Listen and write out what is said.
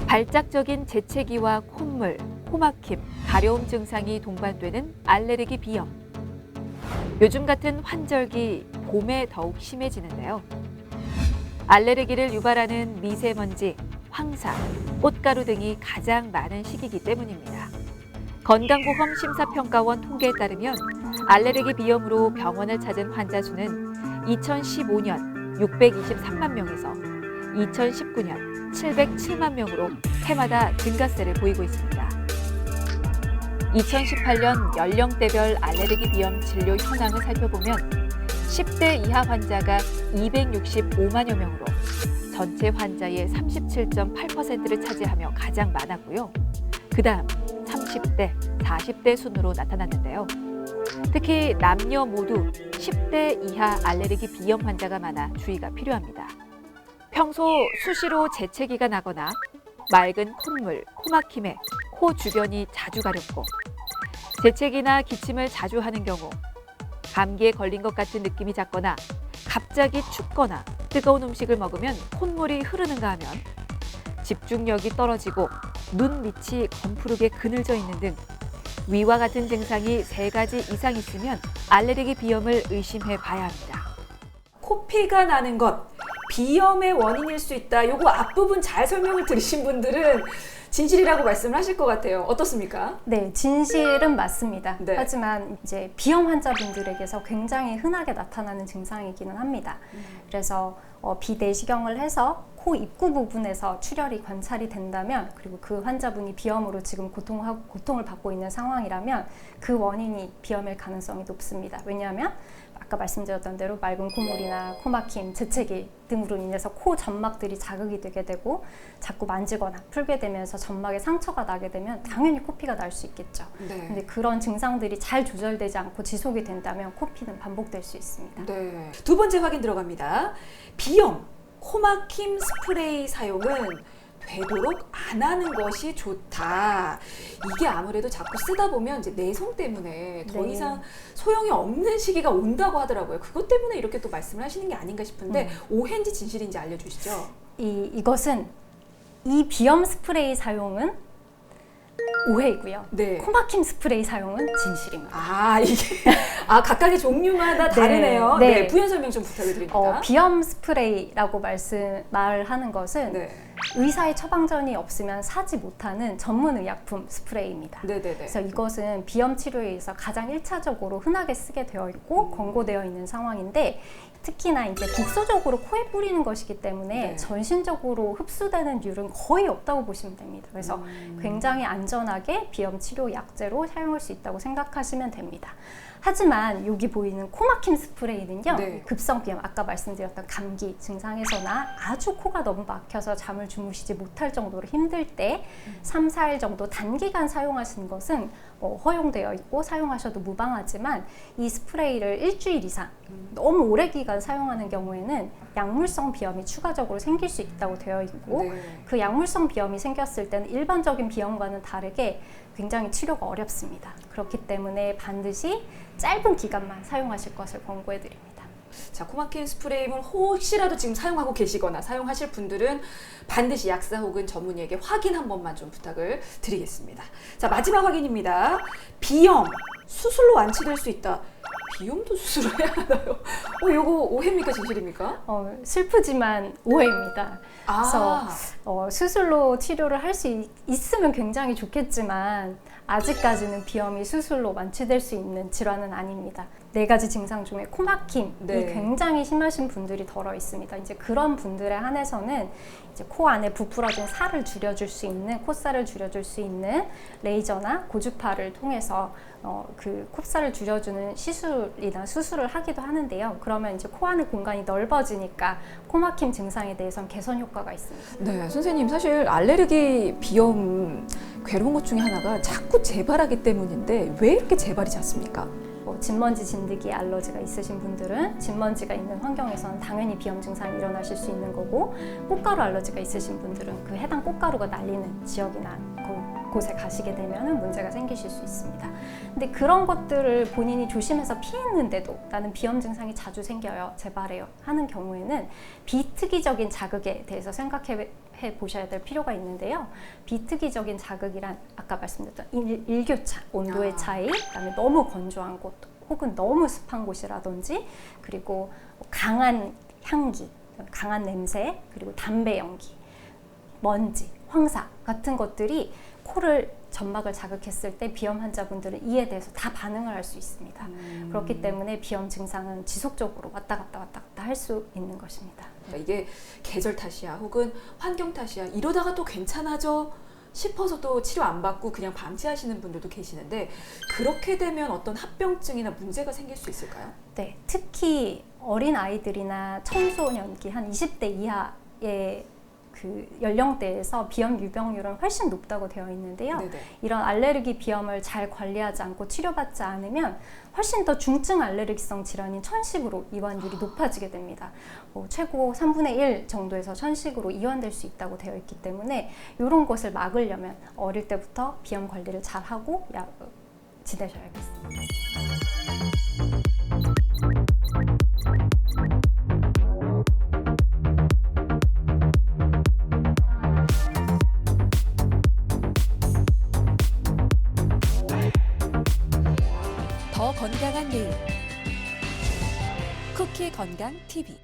발작적인 재채기와 콧물, 코막힘, 가려움 증상이 동반되는 알레르기 비염. 요즘 같은 환절기 봄에 더욱 심해지는데요. 알레르기를 유발하는 미세먼지, 황사, 꽃가루 등이 가장 많은 시기이기 때문입니다. 건강보험심사평가원 통계에 따르면 알레르기 비염으로 병원을 찾은 환자 수는 2015년 623만 명에서 2019년 707만 명으로 해마다 증가세를 보이고 있습니다. 2018년 연령대별 알레르기 비염 진료 현황을 살펴보면 10대 이하 환자가 265만여 명으로 전체 환자의 37.8%를 차지하며 가장 많았고요. 그다음 30대, 40대 순으로 나타났는데요. 특히 남녀 모두 10대 이하 알레르기 비염 환자가 많아 주의가 필요합니다. 평소 수시로 재채기가 나거나 맑은 콧물, 코막힘에 코 주변이 자주 가렵고 재채기나 기침을 자주 하는 경우 감기에 걸린 것 같은 느낌이 작거나 갑자기 춥거나 뜨거운 음식을 먹으면 콧물이 흐르는가 하면 집중력이 떨어지고 눈 밑이 검푸르게 그늘져 있는 등 위와 같은 증상이 3가지 이상 있으면 알레르기 비염을 의심해 봐야 합니다. 코피가 나는 것, 비염의 원인일 수 있다. 요거 앞부분 잘 설명을 들으신 분들은 진실이라고 말씀을 하실 것 같아요. 어떻습니까? 네, 진실은 맞습니다. 네. 하지만 이제 비염 환자분들에게서 굉장히 흔하게 나타나는 증상이기는 합니다. 그래서 비내시경을 해서 코 입구 부분에서 출혈이 관찰이 된다면, 그리고 그 환자분이 비염으로 지금 고통을 받고 있는 상황이라면 그 원인이 비염일 가능성이 높습니다. 왜냐하면 아까 말씀드렸던 대로 맑은 콧물이나 코막힘, 재채기 등으로 인해서 코 점막들이 자극이 되게 되고 자꾸 만지거나 풀게 되면서 점막에 상처가 나게 되면 당연히 코피가 날 수 있겠죠. 네. 근데 그런 증상들이 잘 조절되지 않고 지속이 된다면 코피는 반복될 수 있습니다. 네. 두 번째 확인 들어갑니다. 비염, 코막힘 스프레이 사용은 되도록 안 하는 것이 좋다. 이게 아무래도 자꾸 쓰다 보면 이제 내성 때문에 더 네. 이상 소용이 없는 시기가 온다고 하더라고요. 그것 때문에 이렇게 또 말씀을 하시는 게 아닌가 싶은데 오해인지 진실인지 알려주시죠. 이것은 이 비염 스프레이 사용은 오해이고요. 네. 코막힘 스프레이 사용은 진실입니다. 이게 각각의 종류마다 다르네요. 네. 네, 부연 설명 좀 부탁드립니다. 비염 스프레이라고 말하는 것은 네. 의사의 처방전이 없으면 사지 못하는 전문 의약품 스프레이입니다. 네네네. 그래서 이것은 비염 치료에 의해서 가장 1차적으로 흔하게 쓰게 되어 있고 권고되어 있는 상황인데, 특히나 이제 국소적으로 코에 뿌리는 것이기 때문에 네. 전신적으로 흡수되는 률은 거의 없다고 보시면 됩니다. 그래서 굉장히 안전하게 비염 치료 약제로 사용할 수 있다고 생각하시면 됩니다. 하지만 여기 보이는 코막힘 스프레이는요, 네. 급성 비염, 아까 말씀드렸던 감기 증상에서나 아주 코가 너무 막혀서 잠을 주무시지 못할 정도로 힘들 때 3, 4일 정도 단기간 사용하시는 것은 허용되어 있고 사용하셔도 무방하지만, 이 스프레이를 일주일 이상 너무 오래 기간 사용하는 경우에는 약물성 비염이 추가적으로 생길 수 있다고 되어 있고, 네. 그 약물성 비염이 생겼을 때는 일반적인 비염과는 다르게 굉장히 치료가 어렵습니다. 그렇기 때문에 반드시 짧은 기간만 사용하실 것을 권고해 드립니다. 자, 코막힘 스프레이는 혹시라도 지금 사용하고 계시거나 사용하실 분들은 반드시 약사 혹은 전문의에게 확인 한 번만 좀 부탁을 드리겠습니다. 자, 마지막 확인입니다. 비염, 수술로 완치될 수 있다. 비염도 수술을 해야 하나요? 요거 오해입니까, 진실입니까? 슬프지만 오해입니다. 그래서 수술로 치료를 할 수 있으면 굉장히 좋겠지만 아직까지는 비염이 수술로 완치될 수 있는 질환은 아닙니다. 4가지 증상 중에 코막힘이 네. 굉장히 심하신 분들이 덜어 있습니다. 이제 그런 분들에 한해서는 이제 코 안에 부풀어진 살을 줄여줄 수 있는, 콧살을 줄여줄 수 있는 레이저나 고주파를 통해서 그 콧살을 줄여주는 시술이나 수술을 하기도 하는데요. 그러면 이제 코 안의 공간이 넓어지니까 코막힘 증상에 대해서는 개선 효과가 있습니다. 네, 선생님, 사실 알레르기 비염 괴로운 것 중에 하나가 자꾸 재발하기 때문인데 왜 이렇게 재발이지 않습니까? 진먼지 진드기 알러지가 있으신 분들은 진먼지가 있는 환경에서는 당연히 비염 증상이 일어나실 수 있는 거고, 꽃가루 알러지가 있으신 분들은 그 해당 꽃가루가 날리는 지역이나 곳에 가시게 되면 문제가 생기실 수 있습니다. 근데 그런 것들을 본인이 조심해서 피했는데도 나는 비염 증상이 자주 생겨요, 재발해요 하는 경우에는 비특이적인 자극에 대해서 생각해 보셔야 될 필요가 있는데요. 비특이적인 자극이란 아까 말씀드렸던 일교차, 온도의 차이, 그다음에 너무 건조한 곳 혹은 너무 습한 곳이라든지 그리고 강한 향기, 강한 냄새, 그리고 담배 연기, 먼지, 황사 같은 것들이 코를 점막을 자극했을 때 비염 환자분들은 이에 대해서 다 반응을 할 수 있습니다. 그렇기 때문에 비염 증상은 지속적으로 왔다 갔다 할 수 있는 것입니다. 그러니까 이게 계절 탓이야 혹은 환경 탓이야 이러다가 또 괜찮아져 싶어서 또 치료 안 받고 그냥 방치하시는 분들도 계시는데 그렇게 되면 어떤 합병증이나 문제가 생길 수 있을까요? 네, 특히 어린 아이들이나 청소년기 한 20대 이하의 그 연령대에서 비염 유병률은 훨씬 높다고 되어 있는데요. 네네. 이런 알레르기 비염을 잘 관리하지 않고 치료받지 않으면 훨씬 더 중증 알레르기성 질환인 천식으로 이완율이 높아지게 됩니다. 최고 3분의 1 정도에서 천식으로 이완될 수 있다고 되어 있기 때문에 이런 것을 막으려면 어릴 때부터 비염 관리를 잘 하고 지내셔야겠습니다. 더 건강한 내일 쿠키 건강 TV